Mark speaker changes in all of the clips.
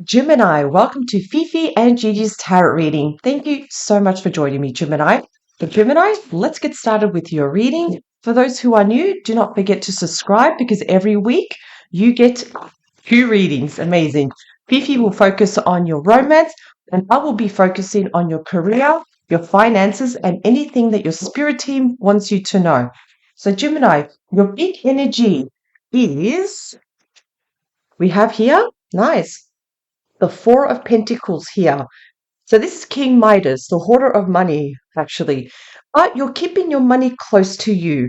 Speaker 1: Gemini, welcome to Fifi and Gigi's tarot reading. Thank you so much for joining me, Gemini. So, Gemini, let's get started with your reading. For those who are new, do not forget to subscribe because every week you get two readings. Amazing. Fifi will focus on your romance, and I will be focusing on your career, your finances, and anything that your spirit team wants you to know. So, Gemini, your big energy is we have here, nice, the Four of Pentacles here. So this is King Midas, the hoarder of money, actually. But you're keeping your money close to you.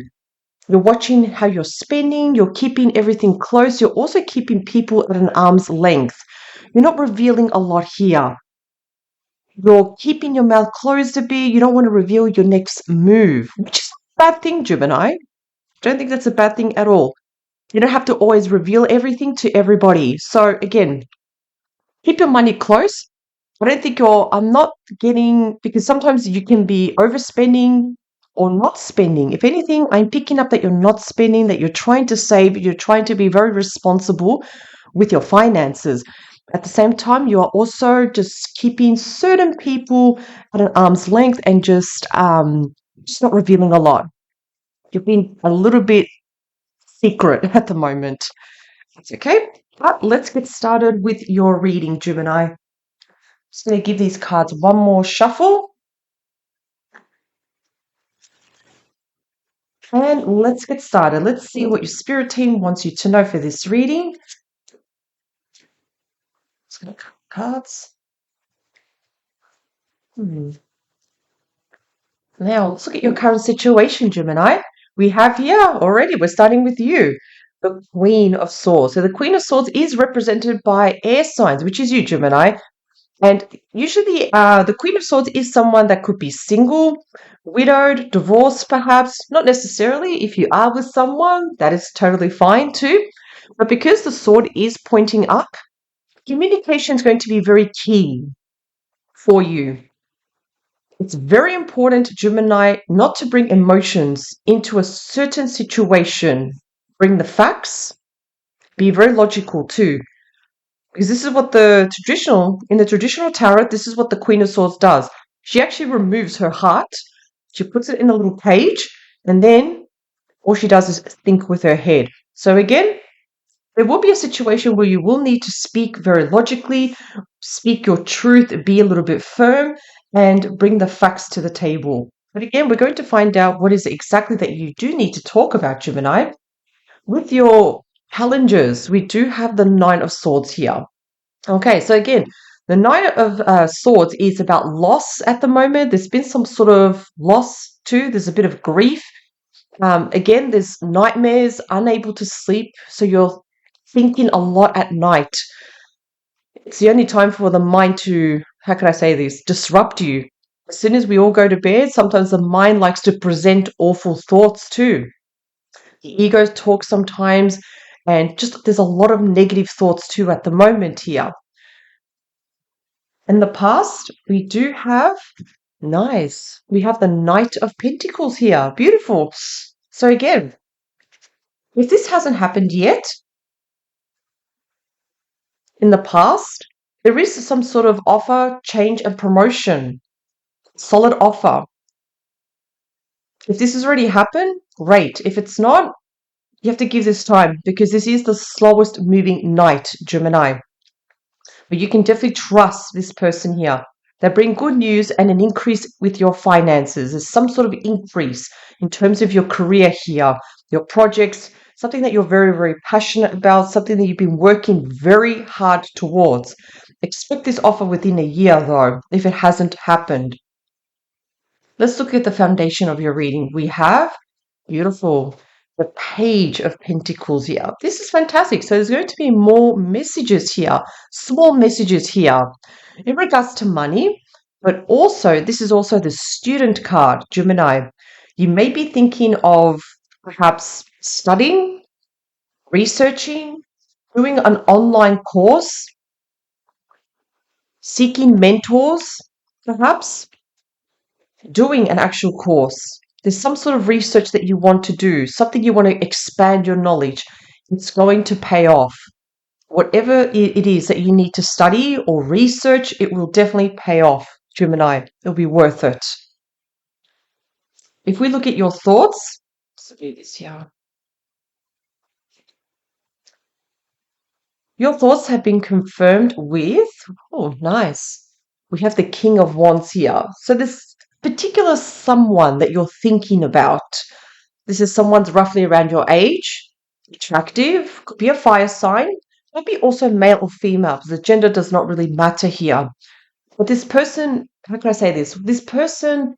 Speaker 1: You're watching how you're spending. You're keeping everything close. You're also keeping people at an arm's length. You're not revealing a lot here. You're keeping your mouth closed a bit. You don't want to reveal your next move, which is not a bad thing, Gemini. Don't think that's a bad thing at all. You don't have to always reveal everything to everybody. So again, keep your money close. I'm not getting, because sometimes you can be overspending or not spending. If anything, I'm picking up that you're not spending, that you're trying to save, you're trying to be very responsible with your finances. At the same time, you are also just keeping certain people at an arm's length and just not revealing a lot. You've been a little bit secret at the moment. That's okay. But let's get started with your reading, Gemini. Just going to give these cards one more shuffle. And let's get started. Let's see what your spirit team wants you to know for this reading. Just going to cut cards. Now, let's look at your current situation, Gemini. We have here already, we're starting with you, the Queen of Swords. So the Queen of Swords is represented by air signs, which is you, Gemini. And usually the Queen of Swords is someone that could be single, widowed, divorced perhaps. Not necessarily. If you are with someone, that is totally fine too. But because the sword is pointing up, communication is going to be very key for you. It's very important, Gemini, not to bring emotions into a certain situation. Bring the facts. Be very logical too. Because this is what in the traditional tarot, this is what the Queen of Swords does. She actually removes her heart, she puts it in a little cage, and then all she does is think with her head. So again, there will be a situation where you will need to speak very logically, speak your truth, be a little bit firm, and bring the facts to the table. But again, we're going to find out what is it exactly that you do need to talk about, Gemini. With your challenges, we do have the Nine of Swords here. Okay, so again, the Nine of Swords is about loss at the moment. There's been some sort of loss too. There's a bit of grief. Again, there's nightmares, unable to sleep. So you're thinking a lot at night. It's the only time for the mind to, how can I say this, disrupt you. As soon as we all go to bed, sometimes the mind likes to present awful thoughts too. The ego talks sometimes, and just there's a lot of negative thoughts too at the moment here. In the past, we do have, nice, we have the Knight of Pentacles here. Beautiful. So again, if this hasn't happened yet, in the past, there is some sort of offer, change, and promotion. Solid offer. If this has already happened, great. If it's not, you have to give this time because this is the slowest moving knight, Gemini. But you can definitely trust this person here. They bring good news and an increase with your finances. There's some sort of increase in terms of your career here, your projects, something that you're very, very passionate about, something that you've been working very hard towards. Expect this offer within a year, though, if it hasn't happened. Let's look at the foundation of your reading. We have, beautiful, the Page of Pentacles here. This is fantastic. So there's going to be more messages here, small messages here in regards to money, but also this is also the Student card, Gemini. You may be thinking of perhaps studying, researching, doing an online course, seeking mentors, perhaps doing an actual course. There's some sort of research that you want to do, something you want to expand your knowledge. It's going to pay off. Whatever it is that you need to study or research, it will definitely pay off, Gemini. It'll be worth it. If we look at your thoughts, let's do this here. Your thoughts have been confirmed with, oh, nice. We have the King of Wands here. So this particular someone that you're thinking about, this is someone's roughly around your age, attractive, could be a fire sign, might be also male or female, because the gender does not really matter here. But this person, how can I say this? This person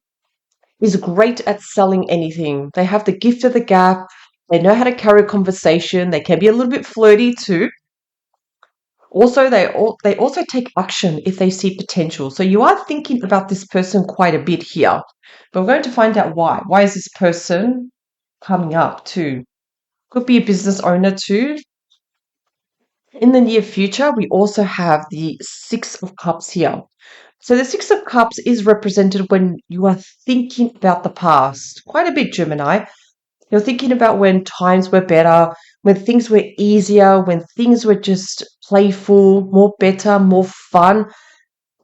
Speaker 1: is great at selling anything. They have the gift of the gab. They know how to carry a conversation. They can be a little bit flirty too. Also, they also take action if they see potential. So you are thinking about this person quite a bit here. But we're going to find out why. Why is this person coming up too? Could be a business owner too. In the near future, we also have the Six of Cups here. So the Six of Cups is represented when you are thinking about the past. Quite a bit, Gemini. You're thinking about when times were better, when things were easier, when things were just playful, more better, more fun.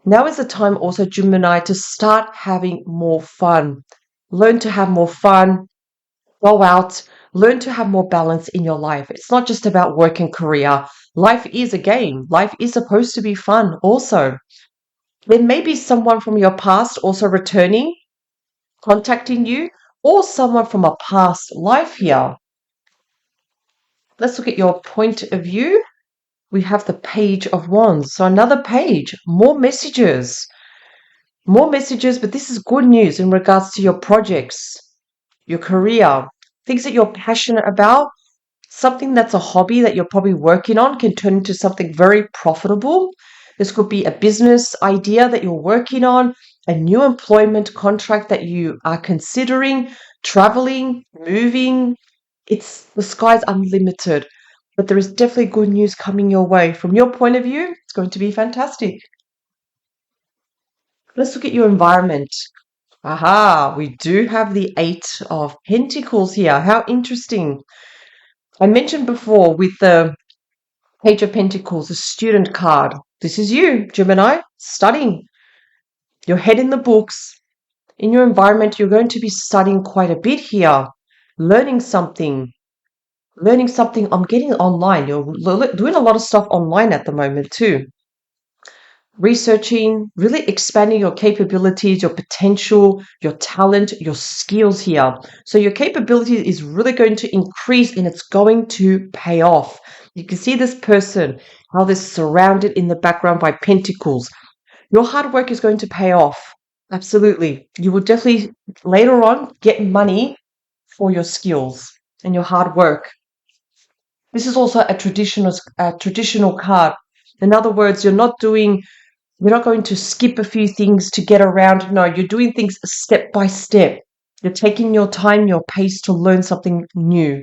Speaker 1: Now is the time also, Gemini, to start having more fun. Learn to have more fun, go out, learn to have more balance in your life. It's not just about work and career. Life is a game. Life is supposed to be fun also. There may be someone from your past also returning, contacting you, or someone from a past life here. Let's look at your point of view. We have the Page of Wands. So another page, more messages. More messages, but this is good news in regards to your projects, your career, things that you're passionate about. Something that's a hobby that you're probably working on can turn into something very profitable. This could be a business idea that you're working on, a new employment contract that you are considering, traveling, moving. It's the sky's unlimited, but there is definitely good news coming your way. From your point of view, it's going to be fantastic. Let's look at your environment. Aha, we do have the Eight of Pentacles here. How interesting. I mentioned before with the Page of Pentacles, a student card. This is you, Gemini, studying. Your head in the books. In your environment, you're going to be studying quite a bit here, learning something. Learning something. I'm getting online. You're doing a lot of stuff online at the moment too. Researching, really expanding your capabilities, your potential, your talent, your skills here. So your capability is really going to increase and it's going to pay off. You can see this person, how they're surrounded in the background by pentacles. Your hard work is going to pay off. Absolutely. You will definitely later on get money for your skills and your hard work. This is also a traditional card. In other words, you're not going to skip a few things to get around. No, you're doing things step by step. You're taking your time, your pace to learn something new.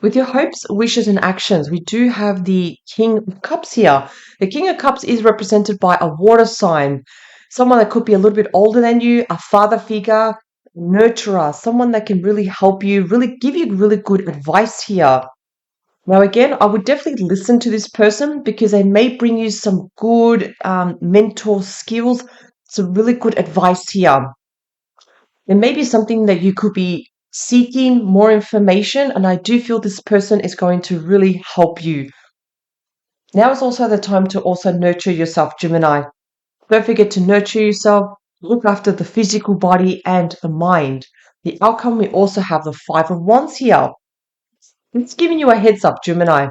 Speaker 1: With your hopes, wishes, and actions, we do have the King of Cups here. The King of Cups is represented by a water sign, someone that could be a little bit older than you, a father figure, nurturer, someone that can really help you, really give you really good advice here. Now, again, I would definitely listen to this person because they may bring you some good mentor skills, some really good advice here. There may be something that you could be seeking more information, and I do feel this person is going to really help you. Now is also the time to also nurture yourself, Gemini. Don't forget to nurture yourself, look after the physical body and the mind. The outcome, we also have the Five of Wands here. It's giving you a heads up, Gemini,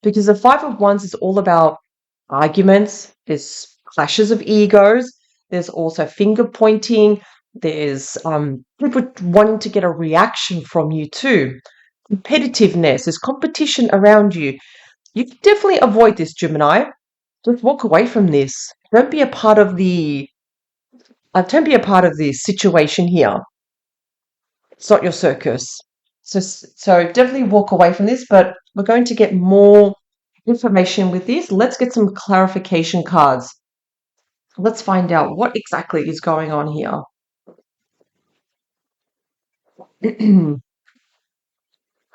Speaker 1: because the Five of Wands is all about arguments, there's clashes of egos, there's also finger pointing, there's people wanting to get a reaction from you too. Competitiveness, there's competition around you. You can definitely avoid this, Gemini. Just walk away from this. Don't be a part of this situation here. It's not your circus. So definitely walk away from this, but we're going to get more information with this. Let's get some clarification cards. Let's find out what exactly is going on here.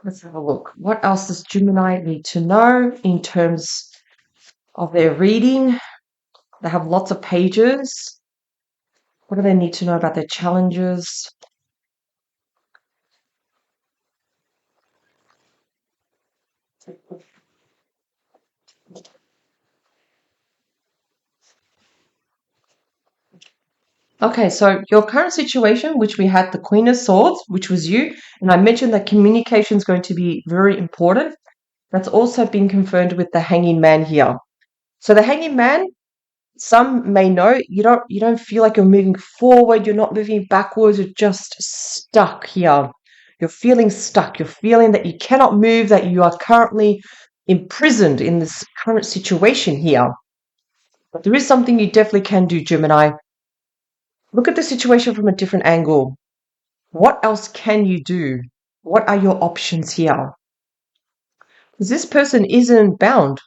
Speaker 1: Let's have a look. What else does Gemini need to know in terms of their reading? They have lots of pages. What do they need to know about their challenges? Okay, so your current situation, which we had the Queen of Swords, which was you, and I mentioned that communication is going to be very important. That's also been confirmed with the Hanging Man here. So the Hanging Man, some may know you don't feel like you're moving forward, you're not moving backwards, you're just stuck here. You're feeling stuck. You're feeling that you cannot move, that you are currently imprisoned in this current situation here. But there is something you definitely can do, Gemini. Look at the situation from a different angle. What else can you do? What are your options here? Because this person isn't bound.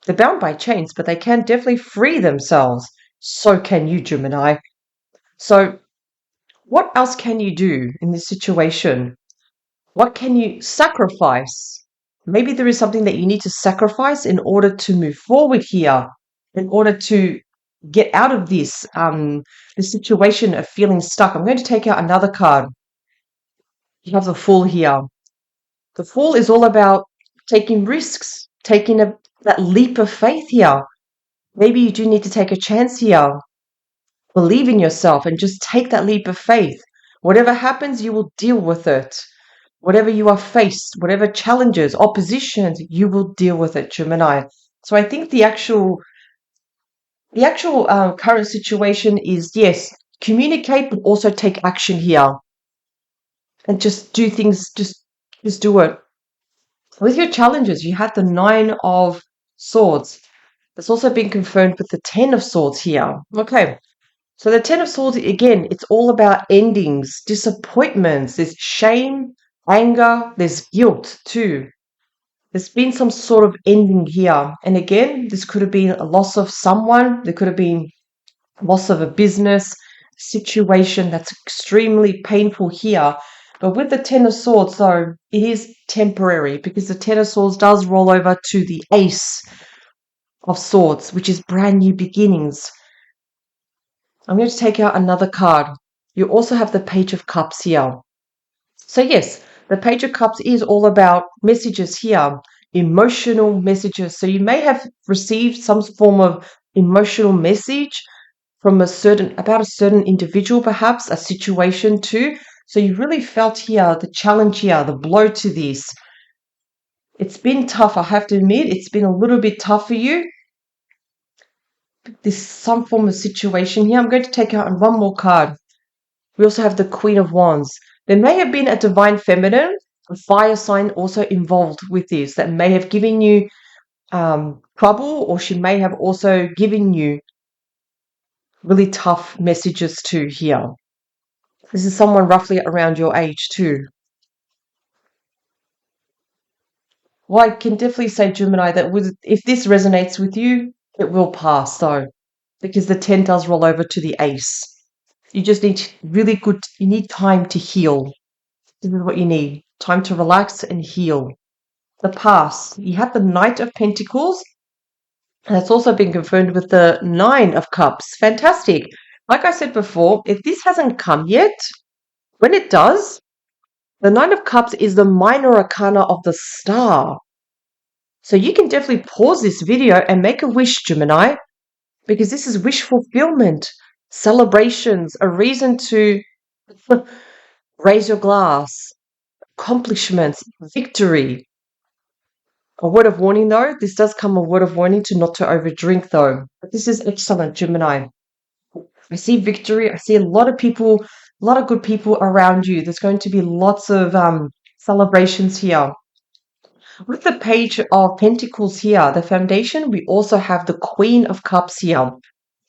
Speaker 1: They're bound by chains, but they can definitely free themselves. So can you, Gemini. So, what else can you do in this situation? What can you sacrifice? Maybe there is something that you need to sacrifice in order to move forward here, in order to get out of this situation of feeling stuck. I'm going to take out another card. You have the Fool here. The Fool is all about taking risks, taking that leap of faith here. Maybe you do need to take a chance here. Believe in yourself and just take that leap of faith. Whatever happens, you will deal with it. Whatever you are faced, whatever challenges, oppositions, you will deal with it, Gemini. So I think the actual current situation is, yes, communicate, but also take action here and just do things. Just do it. With your challenges, you had the Nine of Swords. That's also been confirmed with the Ten of Swords here. Okay, so the Ten of Swords, again, it's all about endings, disappointments. There's shame, anger, there's guilt too. There's been some sort of ending here. And again, this could have been a loss of someone. There could have been loss of a business situation that's extremely painful here. But with the Ten of Swords, though, it is temporary because the Ten of Swords does roll over to the Ace of Swords, which is brand new beginnings. I'm going to take out another card. You also have the Page of Cups here. So yes, the Page of Cups is all about messages here, emotional messages. So you may have received some form of emotional message from about a certain individual, perhaps a situation too. So you really felt here the challenge here, the blow to this. It's been tough, I have to admit. It's been a little bit tough for you. This some form of situation here. I'm going to take out one more card. We also have the Queen of Wands. There may have been a divine feminine, a fire sign also involved with this that may have given you trouble, or she may have also given you really tough messages too here. This is someone roughly around your age too. Well, I can definitely say, Gemini, that if this resonates with you, it will pass though, because the 10 does roll over to the Ace. You just need you need time to heal. This is what you need. Time to relax and heal. The past. You had the Knight of Pentacles, and that's also been confirmed with the Nine of Cups. Fantastic. Like I said before, if this hasn't come yet, when it does, the Nine of Cups is the minor arcana of the star. So you can definitely pause this video and make a wish, Gemini, because this is wish fulfillment, celebrations, a reason to raise your glass, accomplishments, victory. A word of warning though, this does come a word of warning to not to overdrink though. But this is excellent, Gemini. I see victory. I see a lot of people, a lot of good people around you. There's going to be lots of celebrations here. With the Page of Pentacles here, the foundation, we also have the Queen of Cups here.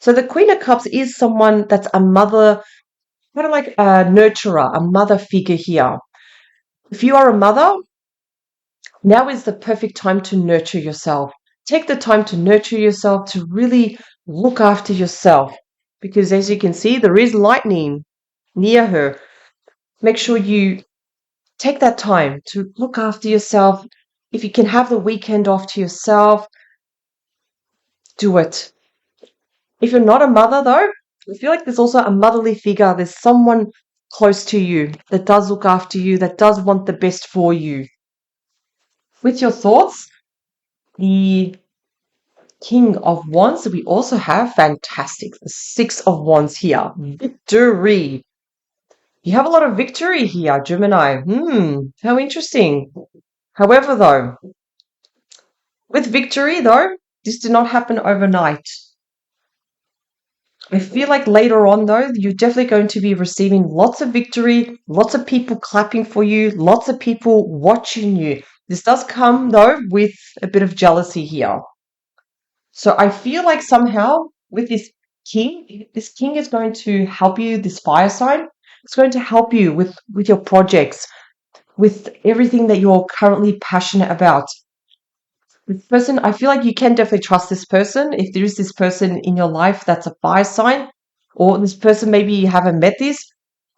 Speaker 1: So the Queen of Cups is someone that's a mother, kind of like a nurturer, a mother figure here. If you are a mother, now is the perfect time to nurture yourself. Take the time to nurture yourself, to really look after yourself. Because as you can see, there is lightning near her. Make sure you take that time to look after yourself. If you can have the weekend off to yourself, do it. If you're not a mother, though, I feel like there's also a motherly figure. There's someone close to you that does look after you, that does want the best for you. With your thoughts, the King of Wands, we also have fantastic. The Six of Wands here. Victory. You have a lot of victory here, Gemini. How interesting. However, though, with victory, though, this did not happen overnight. I feel like later on, though, you're definitely going to be receiving lots of victory, lots of people clapping for you, lots of people watching you. This does come, though, with a bit of jealousy here. So I feel like somehow with this king is going to help you, this fire sign. It's going to help you with your projects, with everything that you're currently passionate about. This person, I feel like you can definitely trust this person. If there is this person in your life that's a fire sign, or this person, maybe you haven't met this,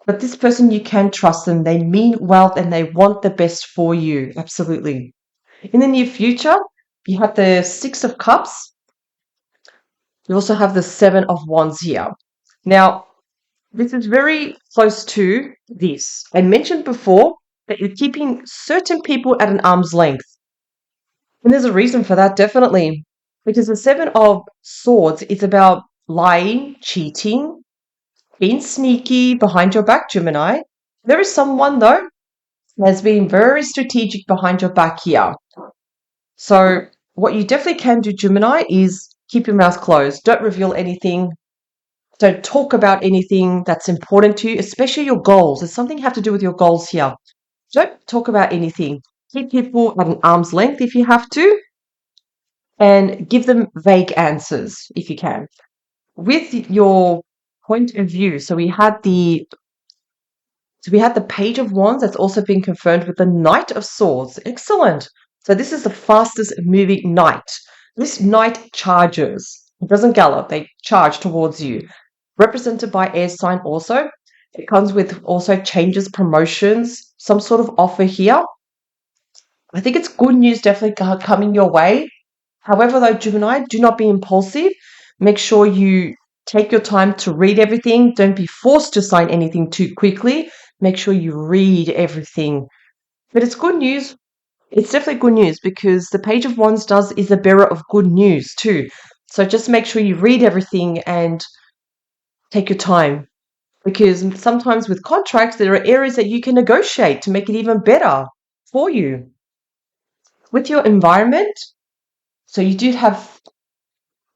Speaker 1: but this person, you can trust them. They mean well and they want the best for you. Absolutely. In the near future, you have the Six of Cups. You also have the Seven of Wands here. Now, this is very close to this. I mentioned before that you're keeping certain people at an arm's length. And there's a reason for that, definitely. Because the Seven of Swords is about lying, cheating, being sneaky behind your back, Gemini. There is someone, though, that's being very strategic behind your back here. So, what you definitely can do, Gemini, is keep your mouth closed. Don't reveal anything. Don't talk about anything that's important to you, especially your goals. There's something you have to do with your goals here. Don't talk about anything. Keep people at an arm's length if you have to, and give them vague answers if you can. With your point of view, so we had the Page of Wands that's also been confirmed with the Knight of Swords. Excellent. So this is the fastest moving knight. This knight charges. It doesn't gallop, they charge towards you. Represented by air sign also. It comes with also changes, promotions, some sort of offer here. I think it's good news definitely coming your way. However, though, Gemini, do not be impulsive. Make sure you take your time to read everything. Don't be forced to sign anything too quickly. Make sure you read everything. But it's good news. It's definitely good news because the Page of Wands is the bearer of good news too. So just make sure you read everything and take your time. Because sometimes with contracts, there are areas that you can negotiate to make it even better for you. With your environment, so you do have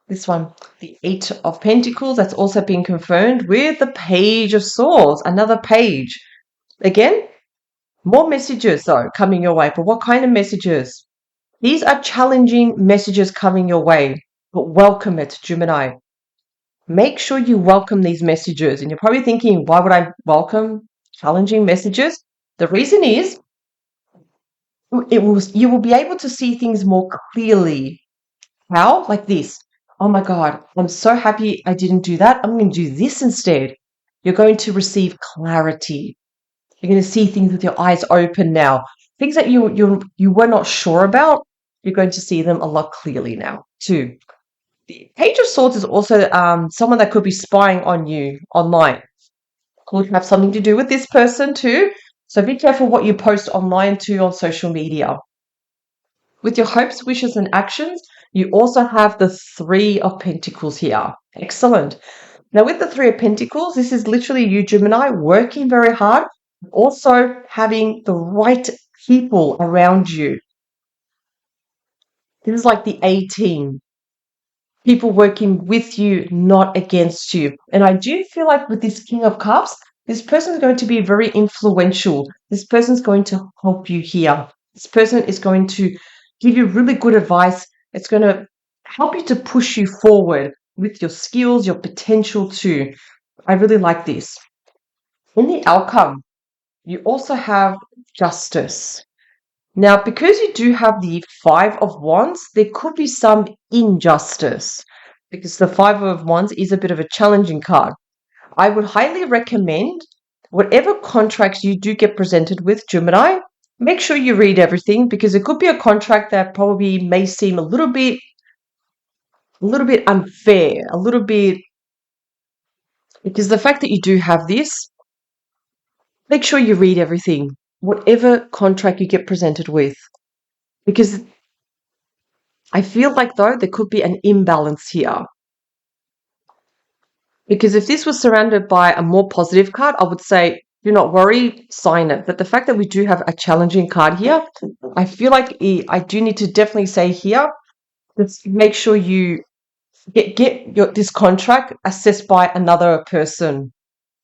Speaker 1: this one, the Eight of Pentacles, that's also been confirmed with the Page of Swords, another page. Again, more messages though coming your way. But what kind of messages? These are challenging messages coming your way, but welcome it, Gemini. Make sure you welcome these messages. And you're probably thinking, why would I welcome challenging messages? The reason is you will be able to see things more clearly. How? Like this. Oh my God, I'm so happy I didn't do that. I'm going to do this instead. You're going to receive clarity. You're going to see things with your eyes open now. Things that you were not sure about, you're going to see them a lot clearly now too. The Page of Swords is also someone that could be spying on you online. Could have something to do with this person too. So be careful what you post online too on social media. With your hopes, wishes, and actions, you also have the Three of Pentacles here. Excellent. Now, with the Three of Pentacles, this is literally you, Gemini, working very hard, also having the right people around you. This is like the A team. People working with you, not against you. And I do feel like with this King of Cups, this person is going to be very influential. This person is going to help you here. This person is going to give you really good advice. It's going to help you to push you forward with your skills, your potential too. I really like this. In the outcome, you also have justice. Now, because you do have the Five of Wands, there could be some injustice because the Five of Wands is a bit of a challenging card. I would highly recommend whatever contracts you do get presented with, Gemini, make sure you read everything, because it could be a contract that probably may seem a little bit unfair, a little bit, because the fact that you do have this, make sure you read everything, whatever contract you get presented with, because I feel like, though, there could be an imbalance here. Because if this was surrounded by a more positive card, I would say, do not worry, sign it. But the fact that we do have a challenging card here, I feel like I do need to definitely say here, let's make sure you get this contract assessed by another person,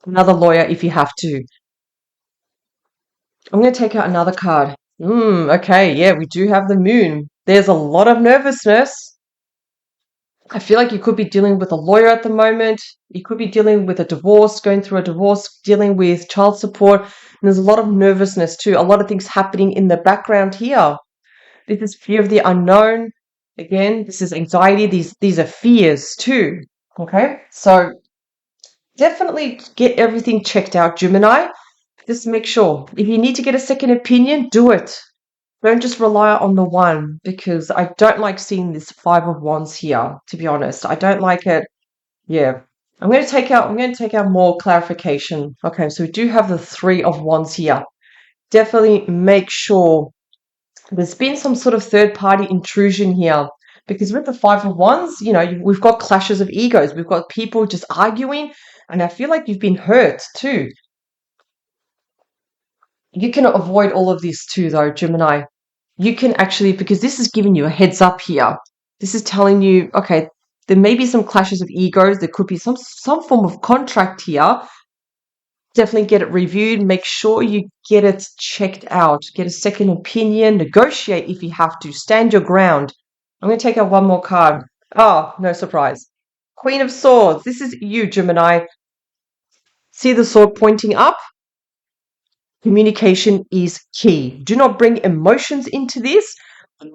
Speaker 1: another lawyer if you have to. I'm going to take out another card. Okay, yeah, we do have the moon. There's a lot of nervousness. I feel like you could be dealing with a lawyer at the moment. You could be dealing with a divorce, going through a divorce, dealing with child support. And there's a lot of nervousness too. A lot of things happening in the background here. This is fear of the unknown. Again, this is anxiety. These are fears too. Okay, so definitely get everything checked out, Gemini. Just make sure. If you need to get a second opinion, do it. Don't just rely on the one, because I don't like seeing this Five of Wands here, to be honest. I don't like it. Yeah. I'm going to take out more clarification. Okay, so we do have the Three of Wands here. Definitely make sure there's been some sort of third-party intrusion here, because with the Five of Wands, we've got clashes of egos. We've got people just arguing, and I feel like you've been hurt too. You can avoid all of this too, though, Gemini. You can actually, because this is giving you a heads up here. This is telling you, okay, there may be some clashes of egos. There could be some form of contract here. Definitely get it reviewed. Make sure you get it checked out. Get a second opinion. Negotiate if you have to. Stand your ground. I'm going to take out one more card. Oh, no surprise. Queen of Swords. This is you, Gemini. See the sword pointing up? Communication is key. Do not bring emotions into this.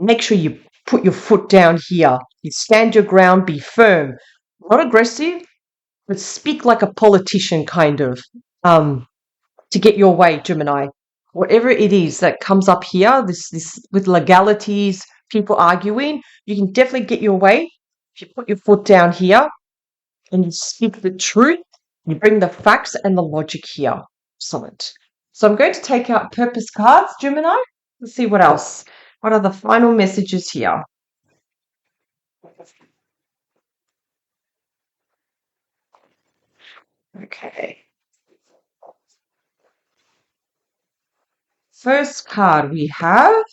Speaker 1: Make sure you put your foot down here. You stand your ground, be firm. Not aggressive, but speak like a politician, kind of, to get your way, Gemini. Whatever it is that comes up here, this with legalities, people arguing, you can definitely get your way if you put your foot down here and you speak the truth. You bring the facts and the logic here. Excellent. So I'm going to take out purpose cards, Gemini. Let's see what else. What are the final messages here? Okay. First card we have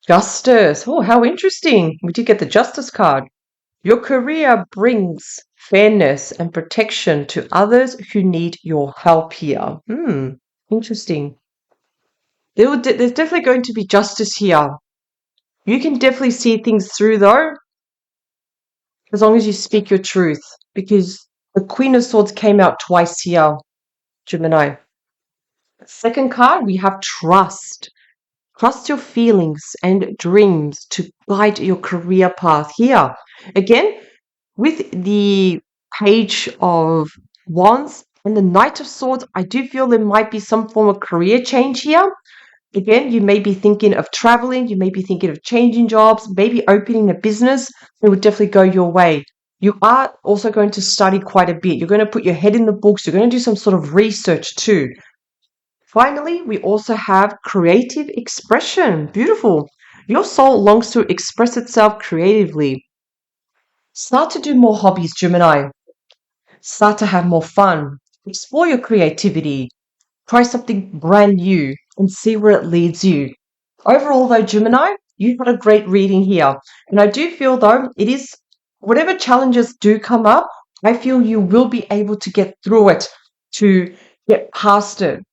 Speaker 1: Justice. Oh, how interesting. We did get the Justice card. Your career brings fairness and protection to others who need your help here. Interesting. There's definitely going to be justice here. You can definitely see things through, though, as long as you speak your truth, because the Queen of Swords came out twice here, Gemini. Second card, we have Trust. Trust your feelings and dreams to guide your career path here. Again, with the Page of Wands and the Knight of Swords, I do feel there might be some form of career change here. Again, you may be thinking of traveling, you may be thinking of changing jobs, maybe opening a business. It would definitely go your way. You are also going to study quite a bit. You're going to put your head in the books. You're going to do some sort of research too. Finally, we also have creative expression. Beautiful. Your soul longs to express itself creatively. Start to do more hobbies, Gemini. Start to have more fun. Explore your creativity. Try something brand new and see where it leads you. Overall, though, Gemini, you've got a great reading here. And I do feel, though, it is whatever challenges do come up, I feel you will be able to get through it, to get past it.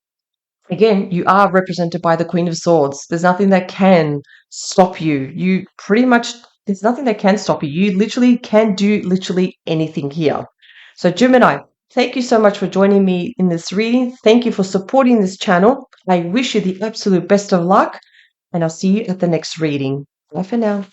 Speaker 1: Again, you are represented by the Queen of Swords. There's nothing that can stop you. There's nothing that can stop you. You literally can do literally anything here. So, Gemini, thank you so much for joining me in this reading. Thank you for supporting this channel. I wish you the absolute best of luck, and I'll see you at the next reading. Bye for now.